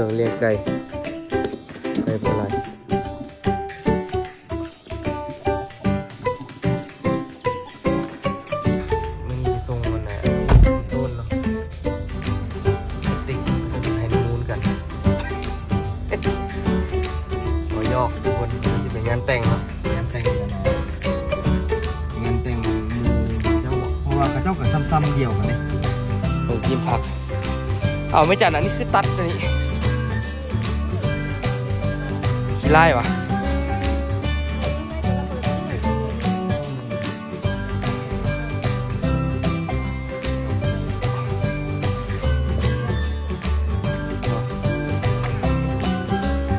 บิ่งเลี้ยงไก่เป็นไรไม่นี่ไปส่งมันนะโดนเนาะติ๊กจะเป็นไฮนีมูนกันขอยอกทุกคนจะเป็นงานแต่งเนาะงานแต่งมือเจ้าเพราะว่าเขาเจ้ากับซ้ำๆเดียวกันเลยตรงทีมผักเอาไม่จัดอันนี้คือตัดอันนี้ขี้ไล่ปะ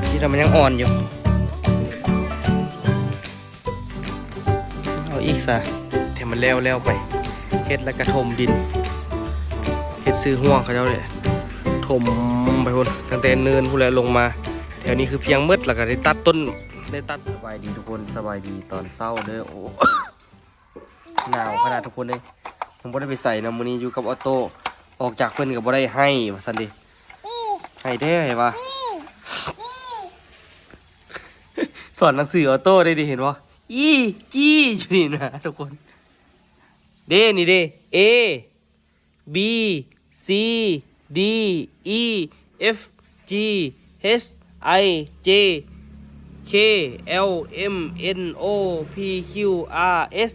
ที่เรามันยังอ่อนอยู่เอาอีกซะเดี๋ยวมันเร็วไปเฮ็ดแล้วก็ถมดินเฮ็ดซื้อห่วงเขาเจ้าเลยถมไปพุ่นตั้งแต่เนินพุ่นแล้วลงมาแถวนี้คือเพียงมืดแล้วก็ได้ตัดต้นได้ตัดสบายดีทุกคนสบายดีตอนเช้าเด้อโอ้ หนาวขนาดทุกคนเลยผมบ่ได้ไปใส่นะมื้อนี้อยู่กับออโต้ออกจากเพิ่นก็บ่ได้ให้ว่าซั่นดิให้แท้เห็นป่ะสอนหนังสือออโต้ได้ดิเห็นบ่อีจี้อยู่นี่นะทุกคนเด้นี่เด้ A B C D E F G H I J K L M N O P Q R S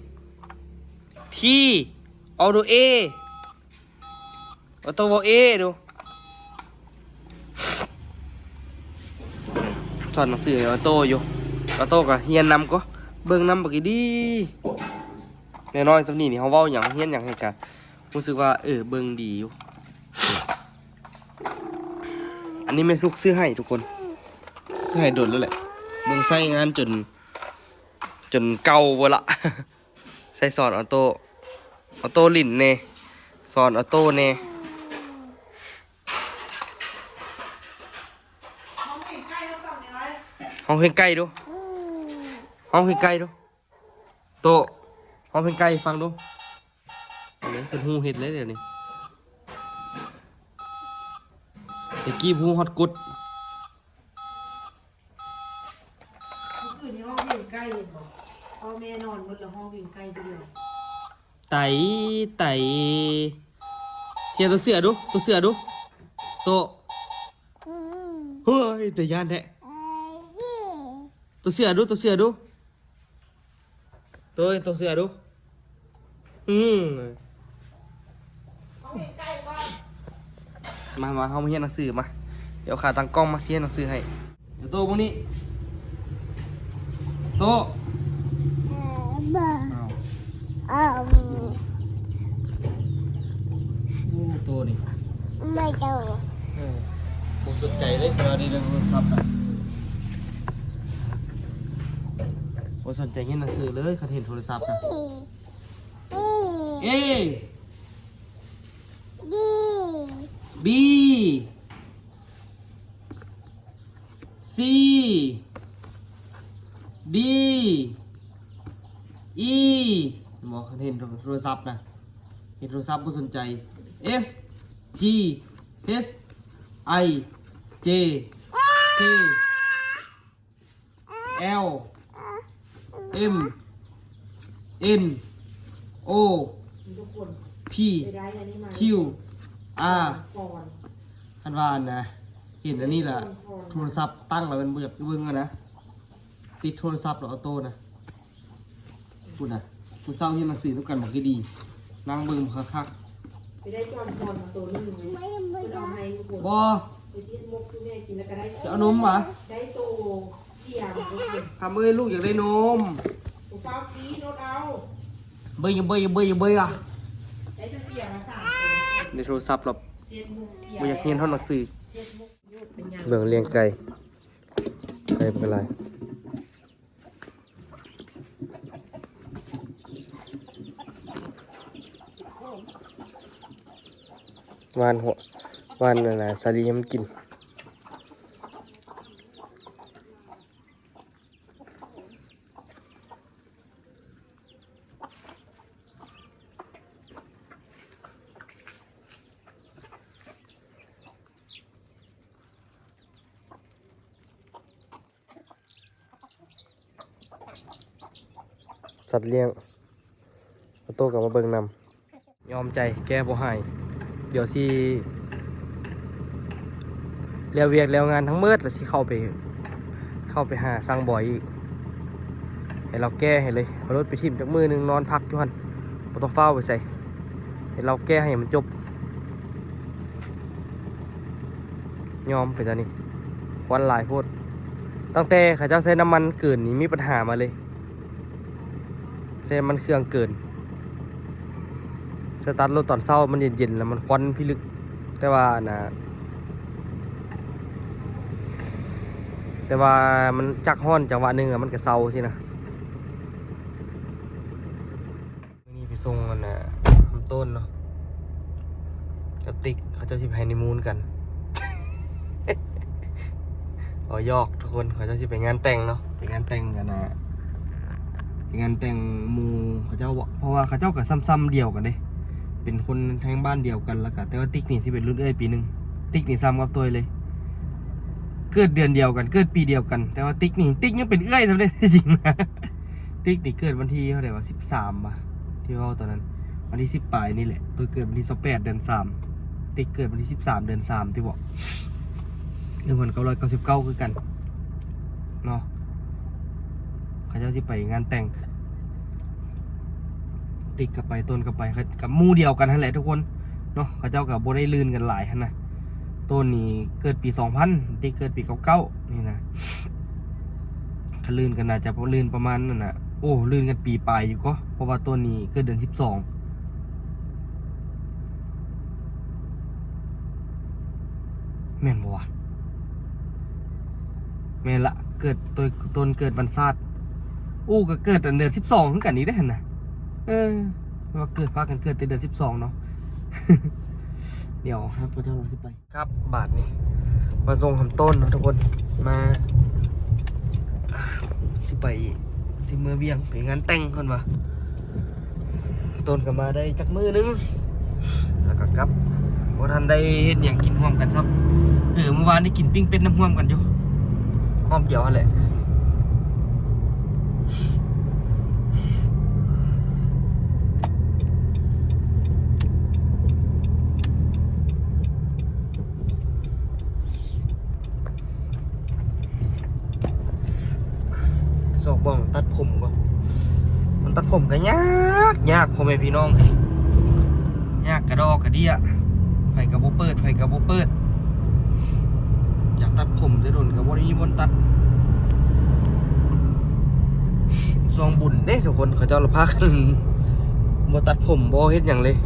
T เอาดู A เอาตัว A ดูสอนหนังสือเอาโต้อยู่เอาโต้กับเฮียนนำก็เบิ่งนำบักดีแน่นอนสำนีนี่เขาเว้าอย่างเฮียนอย่างให้กันรู้สึกว่าเบิ่งดีอยู่อันนี้แม่ซุกซื้อให้ทุกคนซื้อให้โดนแล้วแหละเบิ่งใช้งานจนเก่าบ่ละ ใส่สอนออโต้ลิ่นเน่สอนออโต้เน่ห้องเพลงไก่ดูห้องเพลงไก่ดูโตห้องเพลงไก่ฟังดูเป็นหูเห็ดเลยเดี๋ยวนี้ตะกี้หูฮอตกุดคืนนี้ห้องวิ่งใกล้เลยบอกพ่อแม่นอนหมดแล้วห้องวิ่งใกล้ไปเดียวไต่เสียตัวเสือดูโตเฮ้ยแต่ยานแท้ตัวเสือดูตัวเสือดูมาเขามาเรียนหนังสือมาเดี๋ยวขาตั้งกล้องมาเรียนหนังสือให้เดี๋ยวโตพวกนี้โตโตนี่ไม่โตผมสนใจเลยเวลาดีเรื่องโทรศัพท์นะผมสนใจเรียนหนังสือเลยคันเห็นโทรศัพท์นะB C D E บอกคันเห็นโทรศัพท์นะเห็นโทรศัพท์ผู้สนใจ F G H I J K L M N O ทุกคน P ไปได้อันนี้มา Q R ก่อน คันว่านะเห็นอันนี้แหละโทรศัพท์ตั้งแล้วเป็นบุญเบิ้งนะติดโทรศัพท์หรอออโต้นะพูดนะคุณเศร้าเห็นหนังสือทุกกันบอกดีนั่งเบิ้งคัก ไปได้จอมก่อนมาตัวนึงเลยคุณเอาให้ทุกคน ๆบ่ ไปเช็ดมุกคือแม่กินแล้วก็ได้ จะเอานมวะ ได้โตเจียมทุกคน ทำเอ้ยลูกอยากได้นม ผมฟ้าฟีโน้ตเอา เบยอ่ะ ได้จะเจียมมาสาม ในโทรศัพท์หรอก เช็ดมุกเจีย บ่อยากเห็นเท่าหนังสือ เช็ดมุกยุดเป็นยัง เบิ่งเลี้ยงไก่เป็นไรวานน่ะนะสาลีให้มันกิน สัตว์เลี้ยงเอาโตกลับมาเบิ่งนำยอมใจแก้บ่ให้เดี๋ยวสิแล้วเวียกแล้วงานทั้งมืดแล้วสิเข้าไปหาสร้างบ่อยอีกให้เราแก้ให้เลยเอารถไปทิ่มจากมือนึงนอนพักอยู่หั่นบ่ต้องเฝ้าไปใส่ให้เราแก้ให้มันจบยอมไปตอนนี้ควันหลายโพดตั้งแต่ข้าเจ้าใช้น้ำมันเกินนี่มีปัญหามาเลยใช้น้ำมันเครื่องเกินสตาร์ทรถตอนเช้ามันเย็นๆแล้วมันควันพิลึกแต่ว่ามันจักฮ้อนจังหวะหนึ่งมันก็เซาสินะนี่ไปส่งกันทำต้นเนาะกับติ๊กเขาจะสิไปฮันนีมูนกัน ยอกทุกคนเขาจะสิไปงานแต่งเนาะไปงานแต่งกันไปงานแต่งหมู่เขาเจ้าเพราะว่าเขาเจ้ากับซ้ำๆเดียวกันเด้เป็นคนทางบ้านเดียวกันแล้วกันแต่ว่าติ๊กนี่ที่เป็นรุ่นปีหนึ่งติ๊กนี่ซ้ำกับตัวเลยเกิดเดือนเดียวกันเกิดปีเดียวกันแต่ว่าติ๊กยังเป็นทำได้จริงนะติ๊กนี่เกิดวันที่เท่าไหร่วะ13ป่ะที่ว่าตอนนั้นวันที่10 ปลายนี่แหละตัวเกิดวันที่28 เดือน 3ติ๊กเกิดวันที่13 เดือน 3ที่บอก1999คือกันเนาะเขาเจ้าสิไปงานแต่งติ๊กกับไปต้นกับไปกับหมู่เดียวกันนั่นแหละทุกคนเนาะเขาเจ้ากับโบได้ลื่นกันหลายฮะนะต้นนี้เกิดปี 2000ติ๊กเกิดปี 99นี่นะเขาลื่นกันน่าจะลื่นประมาณนั่นน่ะโอ้ลื่นกันปีปลายอยู่ก็เพราะว่าต้นนี้เกิดเดือน 12แม่นบ่วะแม่นละเกิดต้นเกิดวันศาสตร์ก็เกิดเดือน 12ทั้งกันนี้ได้เห็นนะว่าเกิดพากันเกิดเดือน 12เนาะ เดี๋ยวครับพระเจ้าเราสิไปครับบาทนี่มาส่งคำต้นเนาะทุกคนมาสิไปสิเมื่อเวียงไปงานแต่งคนวะต้นก็มาได้จักมือนึงแล้วก็กลับพอทันได้เห็นอย่างกินห่วมกันครับเมื่อวานได้กินปิ้งเป็ดน้ำห่วมกันอยู่หอมเดียวแหละสอกบ้องตัดผมก่อนมันตัดผมก็ยากพ่อแม่พี่น้องยากกระดอกกระเดี่ยไผกระโบเปิดจากตัดผมจะโดนกระโบนี้บนตัดซองบุญเด้ทุกคนเขาเจ้าละพากันบ่ตัดผมบ่เฮ็ดหยังเลย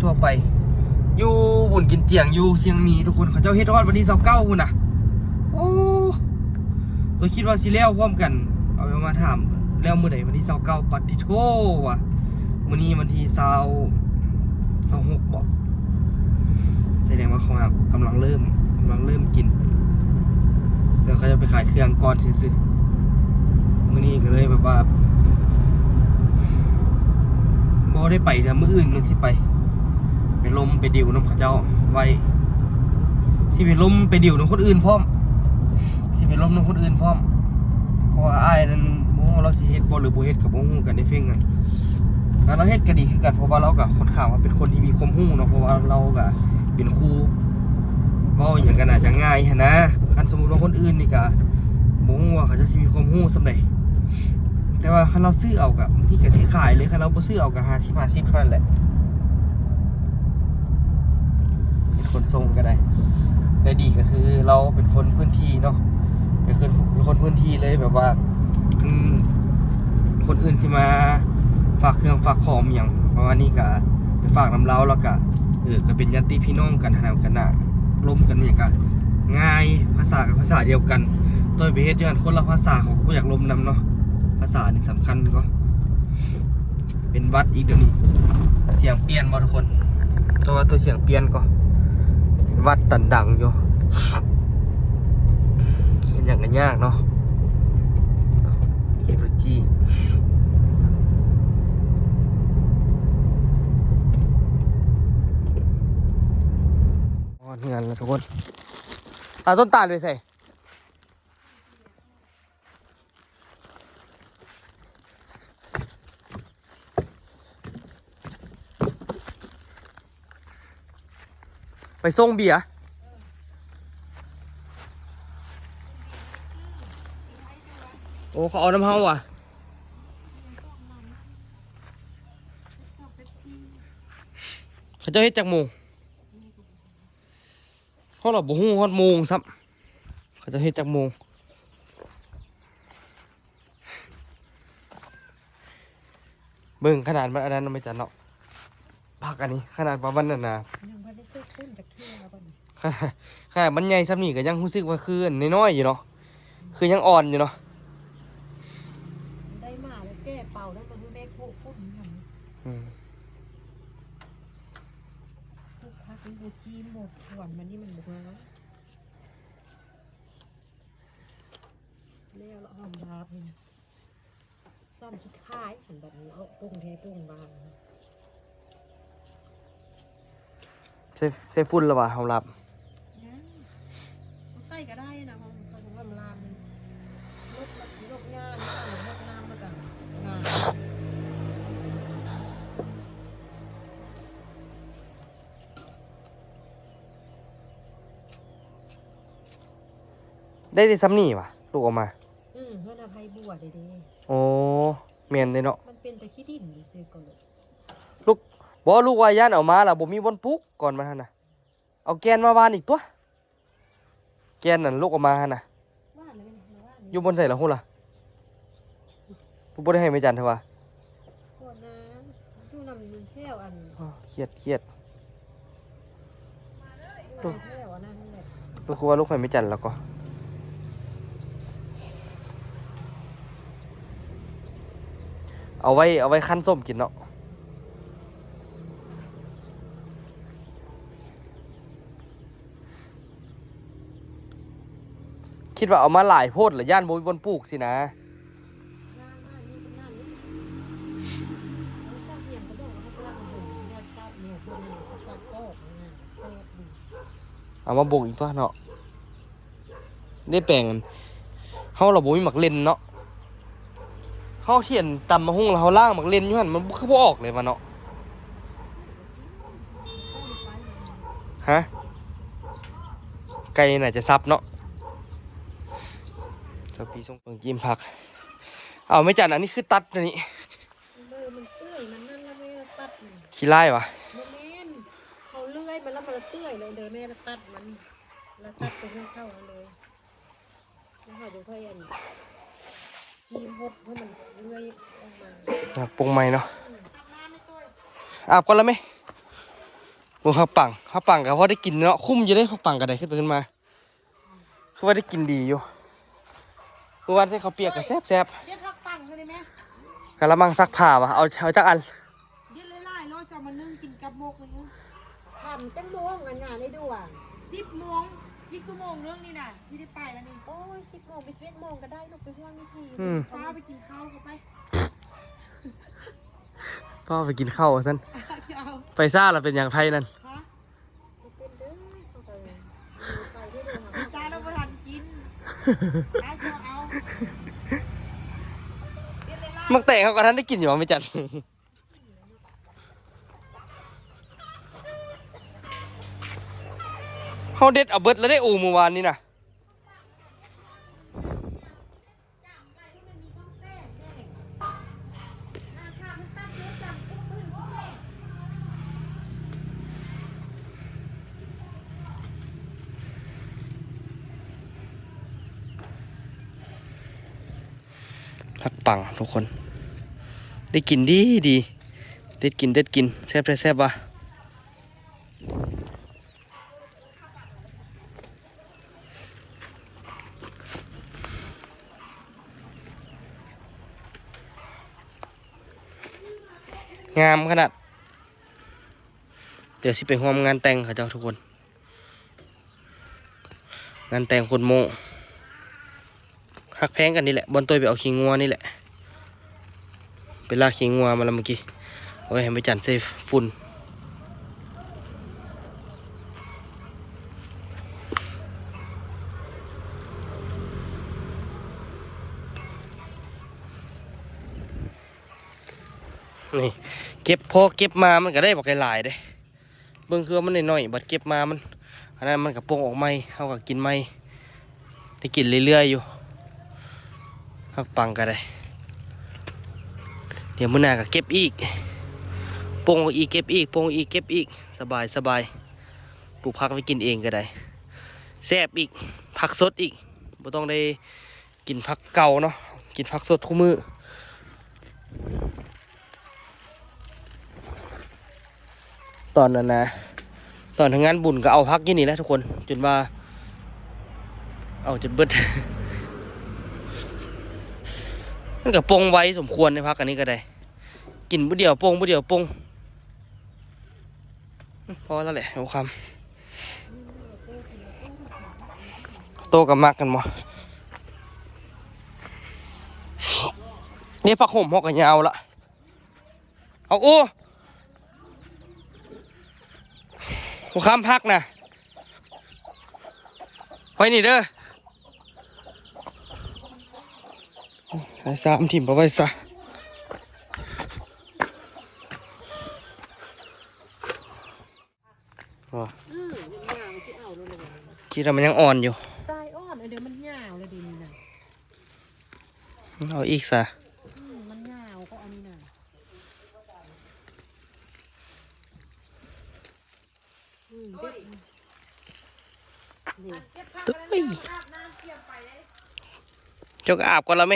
ทั่วไปอยู่บุญกินเจียงอยู่เชียงมีทุกคนเขาเจ้าเฮ็ดทอดวันที่29พุ่นน่ะโอ้ตัวคิดว่าสิแล้วพร้อมกันเอามาถามแล้วมื้อใดวันที่29ปัดติโทว่ะมื้อนี้วันที่26บ่แสดงว่าเขากำลังเริ่มกินเดี๋ยวเขาจะไปขายเครื่องก่อนซื่อๆมื้อนี้ก็เลยแบบว่าบ่ได้ไปแต่มื้ออื่นนึงสิไปลมไปดิวน้ำเขาเจ้าไว้สิไปลมไปดิวน้ำคนอื่นพร้อมเพราะว่าอ้ายนั้นบ่ฮู้เราสิเฮ็ดบ่หรือบ่เฮ็ดกับบ่ฮู้กันในเฟ้งกันแล้วเราเฮ็ดก็ดีคือกันเพราะว่าเราก็ค่อนข้างว่าเป็นคนที่มีความรู้เนาะเพราะว่าเราก็เป็นครูเว้าหยังก็น่าจะง่ายหันนะคันสมมุติว่าคนอื่นนี่ก็บ่ฮู้ว่าเขาจะสิมีความรู้ส่ำใดแต่ว่าคันเราซื้อเอาก็บางทีก็สิขายเลยคันเราบ่ซื้อเอาก็50เท่านั้นแหละคนทรงก็ได้แต่ดีก็คือเราเป็นคนพื้นที่เนาะเป็นคนพื้นที่เลยแบบว่าคนอื่นที่มาฝากเครื่องฝากของอย่างประมาณนี้ก็ไปฝากน้ำเล้าแล้วก็ก็เป็นญาติพี่น้องกันหากันน่ะร่วมกันอย่างกันง่ายภาษากับภาษาเดียวกันตัวไปเฮ็ดย้อนคนละภาษาเขาก็อยากร่วมนำเนาะภาษานี่สำคัญก็เป็นวัดอีกเดี๋ยวนี้เสียงเปลี่ยนมาทุกคนตัวเสียงเปลี่ยนก็วัดตันดังอยู่เห็น อย่างกันยากเนาะเฮโรจิเงินแล้วทุกคนเอาต้นตาลไปใส่ไปส่งเบียร์โอ้เขาเอาน้ำเฮาว่ะเขาจะเฮ็ดจากโมงเขาเราบ่ฮู้ฮอดโมงซ้ำเขาจะเฮ็ดจากโมงเบิ่งขนาดมันอันนั้นไม่จัดเนาะผักอันนี้ขนาดว่ามันนั่นน่ะยังบ่ได้ซื้อขึ้นจากเทื่อแล้วบ่นี่ ขนาดมันใหญ่ซ้ำนี่ก็ยังรู้สึกว่าคือน้อยๆอยู่เนาะคือยังอ่อนอยู่เนาะ ได้มาแล้วแก้เป่าแล้วมันแม่โคฝุ่นนั่น อืม พวกพักมันบ่จีนบ่หวานมันนี่มันบ่งามแล้วเราหอมดาบนี่ซ่อมสิขายหันแบบนี้เอาปุ้งเทปุ้งบาง ใส่ฝุ่นแล้วว่ะเฮารับ ยังเอาใส่ก็ได้นะผมตอนว่ามันลามมันลกงานลกน้ำมากันงาน ได้แต่ซ้ำนี่ว่ะลูกออกมา เพื่อนอภัยบวชเด้ โอ้แม่นเลยเนาะ มันเป็นแต่ขี้ดินซื้อก่อนเลย ลูกบ่ลูกว่าย่านเอามาล่ะบ่มีบนปลูกก่อนมันหั่นน่ะเอาแกนมาวานอีกตัวแกนนั่นลูกออกมาหั่นน่ะ ว่าเลยว่า อยู่บนใส่ละฮู้ล่ะลูกบ่ได้ให้แม่จันเถอะว่ะ ขวดน้ำดูน้ำแก้วอัน อ้อเครียด ดูแก้วอันนั้นแหละ ลูกคือว่าลูกให้แม่จันแล้วก็เอาไว้คั้นส้มกินเนาะคิดว่าเอามาหลายโพดหรือย่านบ่มีบนปลูกสินะ งานบ้านนี่ก็นั่นนี่เอาสร้างเพียงก็ต้องเอาสร้างมาดูเนี่ยตัดเนี่ยพวกนี้เขาตัดก็เนี่ยแซ่บดี เอามาบ่งอีกตัวเนาะได้แปลงกันเฮาเราบ่มีหมักเล่นเนาะเฮาเทียนตำมะฮุ่งแล้วเฮาล่างหมักเล่นอยู่หั่นมันคือบ่ออกเลยว่ะเนาะฮะไก่น่าจะซับเนาะสักปีส่งเปิงกินผักเอาไม่จัดอันนี้คือตัดอันนี้ มันเตื้อยมันนั่นแล้วแม่ตัดมัน ขี้ไล่วะ แม่นเขาเลื่อยมันแล้วมันเตื้อยเลยเดี๋ยวแม่ตัดมันแล้วตัดไปให้เข้ากันเลยแล้วเขาจะค่อยอันจีมหดให้มันเลื่อยออกมา ปรุงใหม่เนาะอาบก่อนแล้วไหมโอ้ข้าวปังก็พอได้กินเนาะคุ้มอยู่ได้ข้าวปังก็ได้ขึ้นมาคือว่าได้กินดีอยู่เมื่อวานใส่ข้าวเปียกก็แซ่บ เดี๋ยวทักปังเลยไหม กะละมังซักผ้าวะเอาจักอัน เดี๋ยวไล่ๆรถจะมานึ่งกินกับมกเลยทำจังโมงงานได้ดูอ่ะ10 โมงอีกชั่วโมงเรื่องนี้น่ะที่ได้ไปแล้วนี่ โอ้ย10 โมงไป11 โมงก็ได้ลูกไปห่วงนี่ที ฟ้าไปกินข้าวเขาไป พ่อไปกินข้าวซั่น เอา ไปซ่าเราเป็นอย่างไทยนั่น ฮะ เป็นเด้อเขาไปที่ดูค่ะ จานเราประทานกินเอาเดี๋ยวเลยล่ะ มักแต่เขาก็ท่านได้กินอยู่ว่าไม่จัดเขาเด็ดเอาเบิดแล้วได้อูเมื่อวานนี้นะผักปังทุกคนได้กินดีเด็ดกินแซ่บว่ะงามขนาดเดี๋ยวสิไปร่วมงานแต่งเขาเจ้าทุกคนงานแต่งคนโม หักแพงกันนี่แหละบอลตัวไปเอาขี้งัวนี่แหละไปลากขี้งัวมาแล้วเมื่อกี้เอาไว้ให้ไปจันเซฟฝุ่นนี่เก็บพอเก็บมามันก็ได้บอกหลายๆเด้เบิ่งคือมันน้อยๆบัดเก็บมามันอันนั้นมันกระโปงออกไม่เท่ากับกินไม่ได้กินเรื่อยๆอยู่หักปังก็ได้เดี๋ยวมื้อหน้าก็เก็บอีกโป่งอีกเก็บอีกโป่งอีกเก็บอีกสบายสบายปลูกผักไว้กินเองก็ได้แซ่บอีกผักสดอีกบ่ต้องได้กินผักเก่าเนาะกินผักสดทุกมื้อตอนนั้นนะตอนทำงานบุญก็เอาพักยี่นี่แหละทุกคนจนว่าเอาจนเบิด มันก็ปงไว้สมควรในพักอันนี้ก็ได้กินบุเดียวปงบุเดียวปงพอแล้วแหละเอาคำโตกับมักกันมั้นี่ผักห่มหอกกันยาวละเอาโอ้หัวข้ามพักนะไว้นี่เด้อไอ้3 ถิ่มไปไว้ซะคิดว่ามันยังอ่อนอยู่ ตายอ่อนเดี๋ยวมันยาวเลยดินน่ะ เอาอีกซะ มันยาวก็อันนี้น่ะนี่ ตุ้ยเจ้าก็อาบก่อนแล้วไหม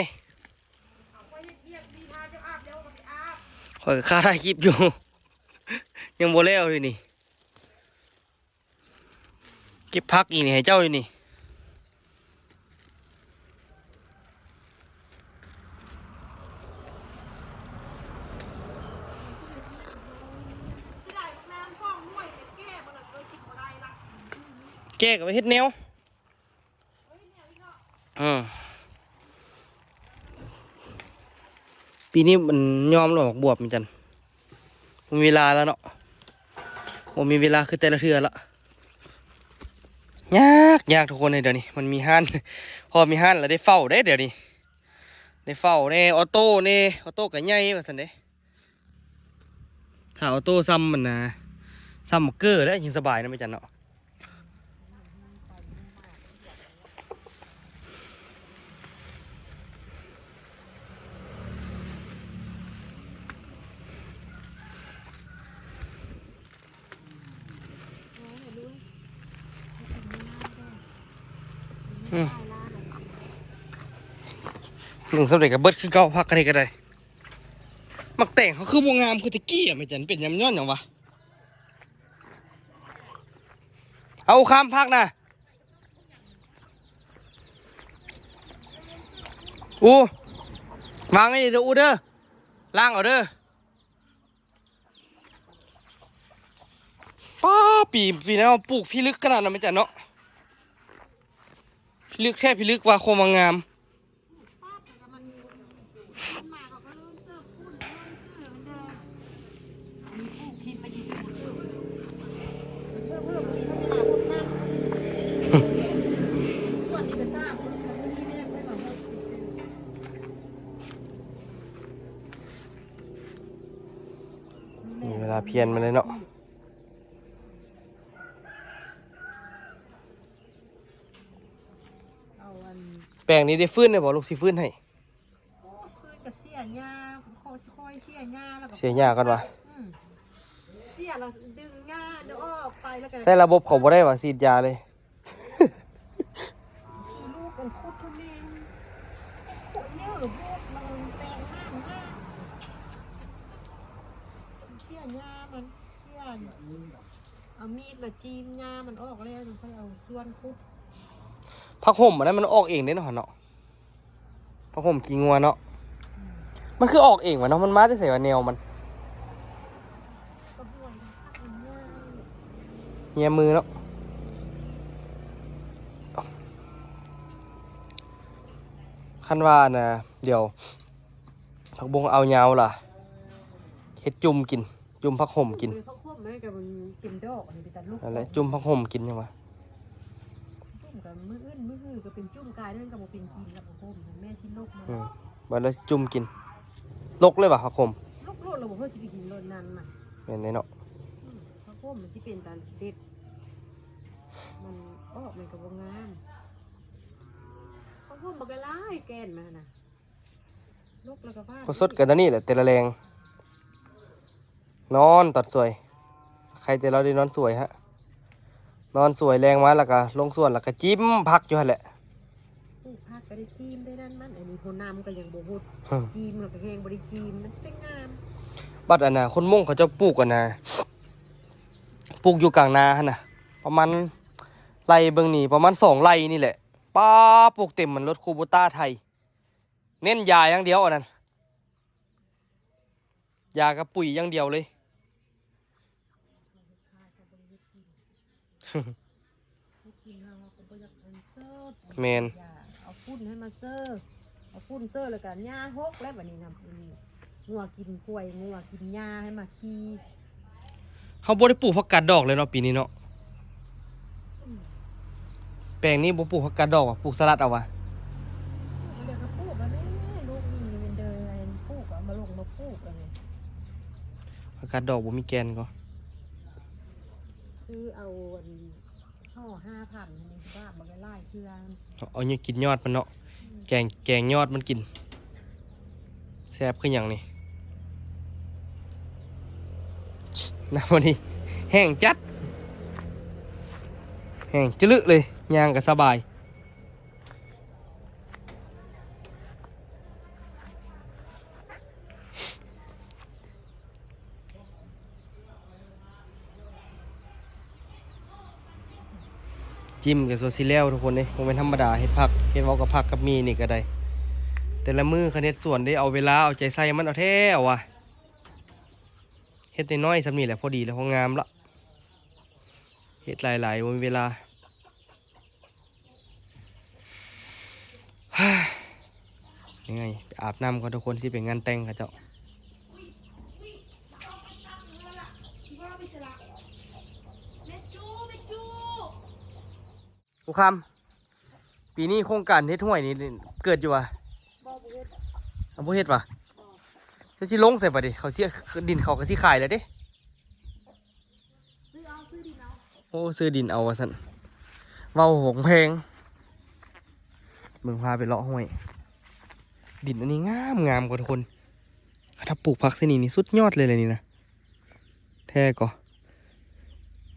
คอยข้าถ่ายคลิปอยู่ ยังโบแล้วเลยนี่เก็บพักอีกนี่ให้เจ้าอยู่นี่แก้กับไปเฮ็ดแนวปีนี้มันยอมหรอกบวบมันจันผมมีเวลาแล้วเนาะผมมีเวลาคือแต่ละเทือละยากทุกคนเลยเดี๋ยวนี้มันมีห้าน พอมีห้านแล้วได้เฝ้าได้เดี๋ยวนี้ได้เฝ้าในออโต้กับใหญ่มาสันเด้ถ้าออโต้ซ้ำมันนะซ้ำเกอร์ได้ยิงสบายนะไม่จันเนาะหนึ่งสำเร็จกับเบิร์ดคือเก่าพักกันนี่ก็ได้มักแต่งเขาคือวงงามคือตะกี้อ่ะไม่จันเป็นยำย้อนอย่างวะเอาข้ามพักนะอูวางไอ้เดี๋ยวอูเด้อล่างเอาเด้อป้าปีนั้นปลูกพี่ลึกขนาดนั้นไม่จันเนาะพี่ลึกแค่พี่ลึกว่าโคมงามมีเวลาเพียนมาเลยเนาะแปลงนี้ได้ฟื้นเลยบอกลูกสิฟื้นให้เสียหญ้าแล้วก็เสียหญ้ากันวะเสียแล้วดึงหญ้าเดี๋ยวออกไปแล้วกันใส่ระบบเขาบ่ได้ว่าฉีดยาเลยลูกเป็นคุดทุเรียนเยอะลูกมันแปลงมากเสียหญ้ามันเสียเอามีดมาจีมหญ้ามันออกแล้วถึงค่อยเอาส่วนคุดผักห่มอันนั้นมันออกเองได้เนาะผักห่มกี่งัวเนาะมันคือออกเองวะเนาะมันมาได้ใส่ว่าแนวมันเงียมือเนาะ ขั้นว่านะเดี๋ยวผักบงเอายาวล่ะเฮ็ดจุ่มกินจุ่มผักห่มกิน เขาควบไหมกับมันเป็นดอกอันนี้เป็นการลูก อะไรจุ่มผักห่มกินใช่ไหม จุ่มกับมืออื่นมือหือก็เป็นจุ่มกายนั่นกับเป็นกินกับผมแม่ชิ้นลูกมา วันละจุ่มกินลกเลยป่ะผักห่ม ลูกโลดเราบอกว่าจะไปกินโลดนั้นมา เห็นไหมเนาะ เขาควบมันจะเป็นตาเด็ดมันออกมันกับวงงามเขาควบมันก็ไล่แกนมานะลูกแล้วก็ผ้า ก็สดกันตอนนี้แหละแต่ละแรงนอนตัดสวยใครแต่เราได้นอนสวยฮะนอนสวยแรงมาแล้วก็ลงส่วนแล้วก็จิ้มพักอยู่หั่นแหละ ปลูกผักก็ได้จีมได้นั่นมันอันนี้คนน้ำก็ยังโบหุดจีมกับแหงบริจีมมันเป็นงาม บัดอันน่ะคนมุ่งเขาจะปลูกกันนะปลูกอยู่กลางนาฮะน่ะประมาณไร่เบิ่งนี่ประมาณ2 ไร่นี่แหละป้าปลูกเต็มเหมือนรถคูโบต้าไทยเน้นยาอย่างเดียวอันนั้นยากับปุ๋ยอย่างเดียวเลย กินเราก็บ่อยากเป็นเซิร์ฟ แมน เอาฟุ้นให้มาเซิร์ฟเอาฟุ้นเซิร์ฟแล้วกันหญ้าหกแล้ววันนี้นะงัวกินกล้วยงัวกินหญ้าให้มาขี้ เขาบ่ได้ปลูกผักกาดดอกเลยเนาะปีนี้เนาะแปลงนี้บ่ปลูกผักกาดดอกอ่ะปลูกสลัดเอาวะ เดี๋ยวก็ปลูกแล้วแม่ลูกนี่มันเดินอะไรปลูกเอามาลงมาปลูกอะไร ผักกาดดอกบ่มีแกนก็ ซื้อเอาห่อ5,000นี่ว่ามันก็ไล่เครือ เอาเนี่ยกินยอดมันเนาะแกงยอดมันกินแซ่บคือหยังนี่น้ำวันนี้แห้งจัดแห้งจะลึเลยย่างก็สบายจิ้มกับโซซิแล้วทุกคนเลยมันเป็นธรรมดาเฮ็ดผักเฮ็ดเว้ากับผักกับมีนี่ก็ได้แต่ละมือคันเฮ็ดสวนได้เอาเวลาเอาใจใส่มันเอาแท้ว่ะเฮ็ดน้อยๆสำนี่แหละพอดีแล้วพองามละเฮ็ดหลายๆวันเวลา ยังไงไปอาบน้ำก่อนทุกคนที่เป็นงานแต่งค่ะเจ้าผู้คำปีนี้โครงการเฮ็ดห้วยนี่เกิดอยู่วะ บ่บุเฮ็ด เอาบ่เฮ็ดวะจะสิลงใส่ปะดิเขาเสียดินเขาก็สิขายแล้วเด้ ซื้อเอาซื้อดีเนาะ โอ้ซื้อดินเอาวะสันเว้าหงแพงมึงพาไปเลาะห้วยดินอันนี้งามกว่าทุกคนถ้าปลูกผักเสนี่สุดยอดเลยนี่นะแท้ก็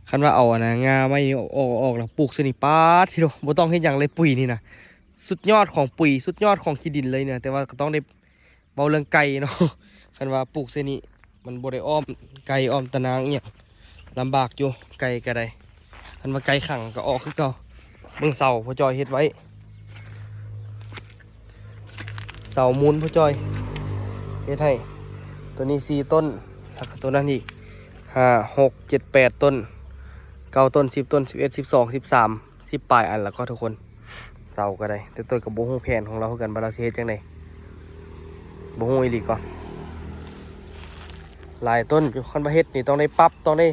คันว่าเอาอะนะงาไม่ออกแล้วปลูกเสนี่ป้าดทีเดียวบ่ต้องเฮ็ดหยังเลยปุ๋ยนี่นะสุดยอดของปุ๋ยสุดยอดของขี้ดินเลยเนี่ยแต่ว่าก็ต้องได้เบาเรื่องไก่เนาะ คันว่าปลูกเสนี่มันบ่ได้อ้อมไก่อ้อมตะนางเนี่ยลำบากอยู่ไก่ก็ได้คันว่าไก่ขังก็ออกคือเก่าเบิ่งเสาพ่อจอยเฮ็ดไว้เสามูลพ่อจอยเฮ็ดให้ตัวนี้4 ต้นตัวนั้นอีก5 6 7 8 ต้น9 ต้น10 ต้น11 12 13 10ปลายอันแล้วก็ทุกคนเสาก็ได้แต่ตัวกับบ่ฮู้แผนของเราคือกันว่าเราสิเฮ็ดจังได๋บ่ฮู้อีหลีก่อนหลายต้นอยู่คันว่าเฮ็ดนี่ต้องได้ปรับต้องได้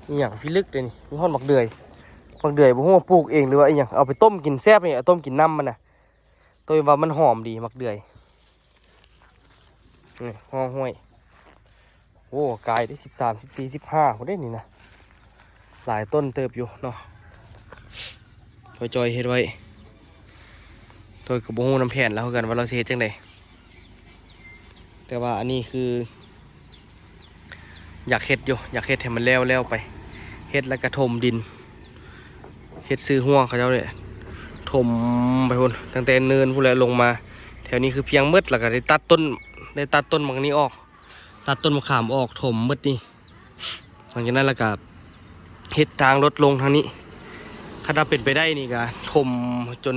อีหยังพิลึกเลยนี่มีฮ้อนบักเดือยบ่ฮู้ว่าปลูกเองหรือว่าอีหยังเอาไปต้มกินแซ่บนี่เอาต้มกินน้ำมันน่ะตัวว่ามันหอมดีมักเดือยนี่ห้องห้วยโอ้กายได้13 14 15คนได้นี่นะหลายต้นเติบอยู่เนาะพอจอยเฮ็ดไว้ตัวกับบ่ฮู้น้ำแผ่นแล้วกันว่าเราสิเฮ็ดจังได๋แต่ว่าอันนี้คืออยากเฮ็ดอยู่อยากเฮ็ดให้มันแล้วไปเฮ็ดแล้วก็ถมดินเฮ็ดซื้อห่วงเขาเจ้าเลยถมไปพุ่นตั้งแต่เนินพุ่นแล้วลงมาแถวนี้คือเพียงมืดแล้วก็ได้ตัดต้นบางนี้ออกตัดต้นมะขามออกถมมืดนี่หลังจากนั้นแล้วก็เฮ็ดทางรถลงทางนี้ถ้าเป็นไปได้นี่ก็ถมจน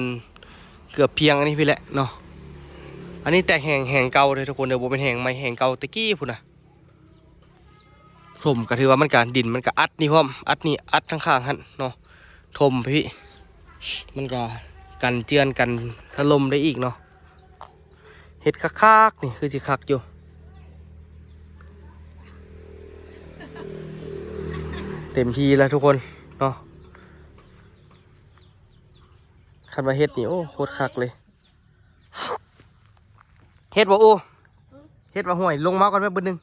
เกือบเพียงอันนี้พี่แหละเนาะอันนี้แตกแห่งเก่าเลยทุกคนเดี๋ยวบ่เป็นแห่งใหม่แห่งเก่าตะกี้พุ่นน่ะถมก็ถือว่ามันการดินมันก็อัดนี่พร้อมอัดนี่อัดข้างๆหั่นเนาะถมพี่มันก็กันเจือนกันถล่มได้อีกเนาะ เฮ็ดคักๆนี่คือสิคักอยู่เต็มที่แล้วทุกคนเนาะคันว่าเฮ็ดนี่โอ้โคตรคักเลยเฮ็ดบ่โอ้เฮ็ดว่าห่วยลงมาก่อนแป๊บนึง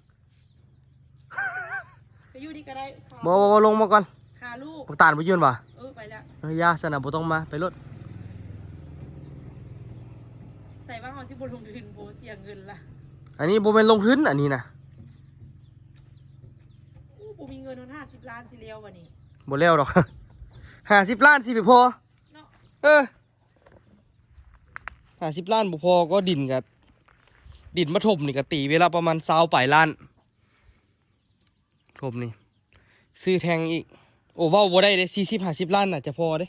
ไปอยู่นี่ก็ได้ บ่ลงมาก่อน ขาลูก ปักตานบ่ยืนบ่ ไปแล้ว ยาสนะบ่ต้องมาไปรถ ใส่บ้างเขาสิบลงทุนโบเสียเงินละ อันนี้บ่แม่นลงทุนอันนี้นะ โบมีเงินนน50 ล้านสิเลียววันนี้ บ่แล้วดอก 50 ล้านสิไปพอ เนาะ 50 ล้านบ่พอก็ดินมาถมนี่ก็ตีเวลาประมาณ20ปลายล้านถมนี่ซื้อแทงอีกโอ้เว้าบ่ได้เด้40-50 ล้านน่ะจะพอเด้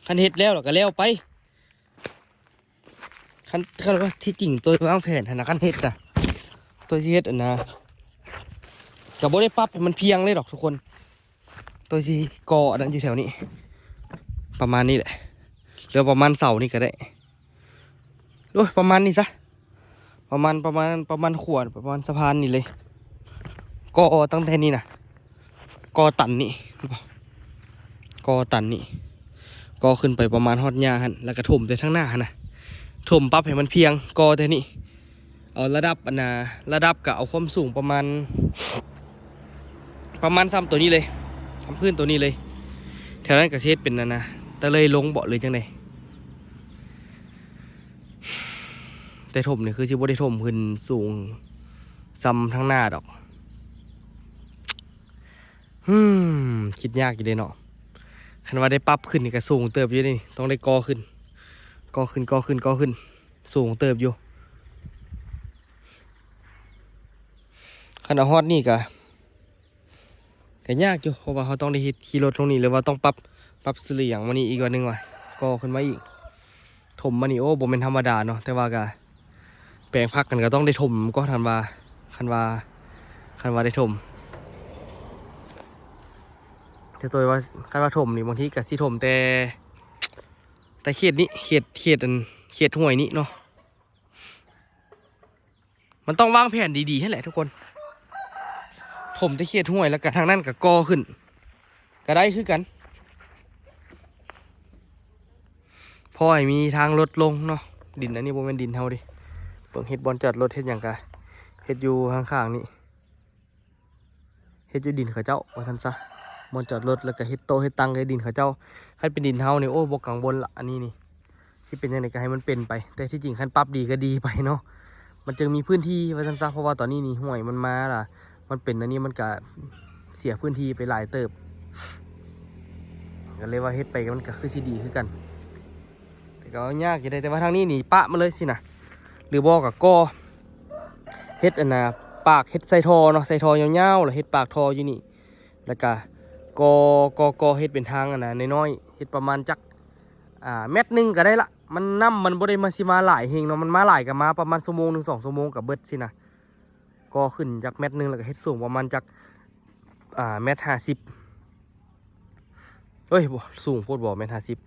คันเฮ็ดแล้วก็แล้วไปคันว่าที่จริงตัววางแผนหั่นน่ะคันเฮ็ดน่ะตัวสิเฮ็ดอันน่ะก็บ่ได้ปรับให้มันเพียงเลยดอกทุกคนตัวสิก่ออันนั้นอยู่แถวนี้ประมาณนี้แหละหรือประมาณเสานี่ก็ได้โอ้ยประมาณนี้ซะประมาณขวดประมาณสะพานนี่เลยก่อตั้งแต่นี้นะก่อตันนี่ก่อตันนี่ก่อขึ้นไปประมาณฮอดหญ้าหั่นแล้วก็ถมแต่ทั้งหน้าหั่นนะถมปรับให้มันเพียงก่อแต่นี่เอาระดับอันน่ะระดับกับเอาความสูงประมาณซ้ำตัวนี้เลยซ้ำพื้นตัวนี้เลยแถวนั้นก็เช็ดเป็นนั่นนะแต่เลยลงเบาะเลยจังไดแต่ถมนี่คือสิบ่ได้ถมขึ้นสูงซ้ำทั้งหน้าดอกคิดยากอยู่เลยเนาะคันว่าได้ปรับขึ้นนี่ก็สูงเติบอยู่นี่ต้องได้ก่อขึ้นสูงเติบอยู่คันเอาฮอดนี่ก็ยากอยู่เพราะว่าเขาต้องได้ขี่รถตรงนี้หรือว่าต้องปรับเสียงมานี่อีกวันหนึ่งว่ะก่อขึ้นมาอีกถมมานี่โอ้บ่เป็นธรรมดาเนาะแต่ว่าก็แปลงพักกันก็ต้องได้ถมก็คันว่าได้ถมแต่ตัวว่าคันว่าถมนี่บางทีก็สิถมแต่เขตนี้เขตห้วยนี้เนาะมันต้องวางแผนดีๆให้แหละทุกคนถมแต่เขตห้วยแล้วก็ทางนั้นก็ก่อขึ้นก็ได้คือกันพอให้มีทางลดลงเนาะดินอันนี้บ่แม่นดินเฮาดิเบิ่งเฮ็ดบอลจัดรถเฮ็ดหยังกะเฮ็ดอยู่ข้างๆนี่เฮ็ดอยู่ดินเขาเจ้าว่าซั่นซะบอลจอดรถแล้วก็เฮ็ดโตเฮ็ดตังให้ดินเขาเจ้าคันเป็นดินเฮานี่โอ้บ่กังวลละอันนี้นี่สิเป็นจังได๋ก็ให้มันเป็นไปแต่ที่จริงคันปรับดีก็ดีไปเนาะมันจึงมีพื้นที่ว่าซั่นซะเพราะว่าตอนนี้นี่ห้วยมันมาล่ะมันเป็นอันนี้มันก็เสียพื้นที่ไปหลายเติบก็เลยว่าเฮ็ดไปมันก็คือสิดีคือกันแต่ก็ยากอยู่ได้แต่ว่าทางนี้นี่ปะมาเลยสินะหรือบ่ก็ก่อเฮ็ดอันน่ะปากเฮ็ดใส่ท่อเนาะใส่ท่อยาวๆแล้วเฮ็ดปากท่ออยู่นี่แล้วก็ก่อเฮ็ดเป็นทางอันน่ะน้อยๆเฮ็ดประมาณจักเม็ดนึงก็ได้ละมันบ่ได้มาสิมาหลายเฮงเนาะมันมาหลายก็มาประมาณ1 2 ชั่วโมงก็เบิดสินะก่อขึ้นจากเม็ดนึงแล้วก็เฮ็ดสูงประมาณจัก1.50 m เอ้ยบ่สูงโพดบ่1.50 m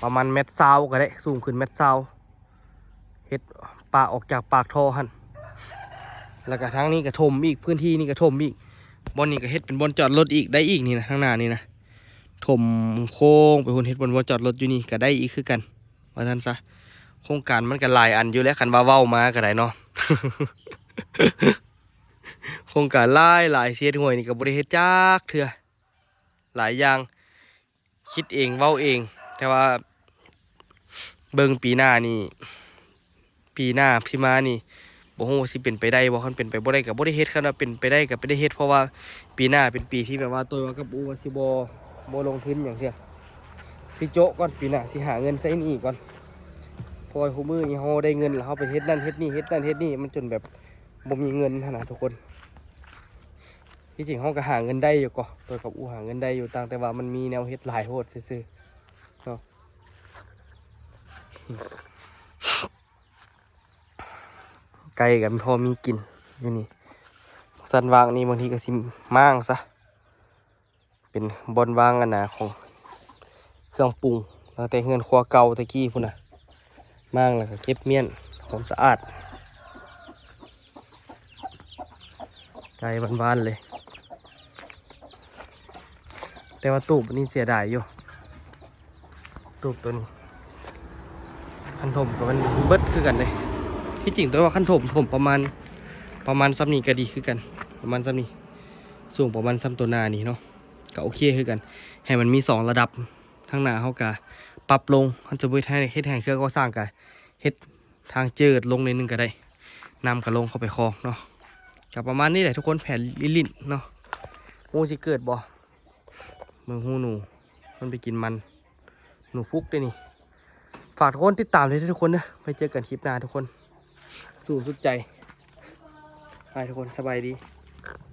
ประมาณ1.20 m ก็ได้สูงขึ้น1.20 m เฮ็ดปากออกจากปากท่อหั่นแล้วก็ทางนี้ก็ถมอีกพื้นที่นี่ก็ถมอีกบอนนี้ก็เฮ็ดเป็นบอนจอดรถอีกได้อีกนี่นะข้างหน้านี่นะถมโค้งไปคนเฮ็ดบอนจอดรถอยู่นี่ก็ได้อีกคือกันว่าซั่นซะโครงการมันก็หลายอันอยู่แล้วคันว่าเว้ามาก็ได้เนาะ โครงการหลายเสียห่วยนี่ก็บ่ได้เฮ็ดจักเทื่อหลายอย่างคิดเองเว้าเองแต่ว่าเบิ่งปีหน้าที่มานี่บ่ฮู้สิเป็นไปได้บ่คันเป็นไปบ่ได้ก็บ่ได้เฮ็ดคันว่าเป็นไปได้ก็บ่ได้เฮ็ดเพราะว่าปีหน้าเป็นปีที่แบบว่าตัวว่ากับอูว่าสิบ่ลงทุนหยังเทื่อสิโจะก่อนปีหน้าสิหาเงินใช้หนี้ก่อนพอคู่มือนี่เฮาได้เงินแล้วเฮาไปเฮ็ดนั่นเฮ็ดนี่มันจนแบบบ่มีเงินหั่นน่ะทุกคนที่จริงเฮาก็หาเงินได้อยู่ก่อตัวกับอูหาเงินได้อยู่ต่างแต่ว่ามันมีแนวเฮ็ดหลายโหดซื่อๆเนาะไก่กันพอมีกินอยู่นี่สันวางนี่บางทีก็สิมั่างซะเป็นบอนวางอันน่ะของเครื่องปรุงตั้งแต่เฮือนครัวเก่าตะกี้พุ่นน่ะ มางแล้วก็เก็บเมี่ยนหอมสะอาดไก่บานๆเลยแต่ว่าตูบนี่เสียดายอยู่ตูบตัวนี้คันถมกับมันเบิดคือกันเลยที่จริงตัวว่าคันถมประมาณซ้ำนี้ก็ดีคือกันประมาณซ้ำนี้สูงประมาณซ้ำตัวหน้านี่เนาะก็โอเคคือกันให้มันมี2ระดับทางหน้าเขากะปรับลงเขาจะไปให้เฮ็ดแห่งเครื่องก็สร้างกะเฮ็ดทางเจิดลงในนึงก็ได้นำกระลงเข้าไปคลองเนาะกับประมาณนี้แหละทุกคนแผนลิ้นเนาะงูสิเกิดบ่เมืองหูหนูมันไปกินมันหนูพุกได้นี่ฝากทุกคนติดตามเลยทุกคนนะไปเจอกันคลิปหน้าทุกคนสู้สุดใจไปทุกคนสบายดี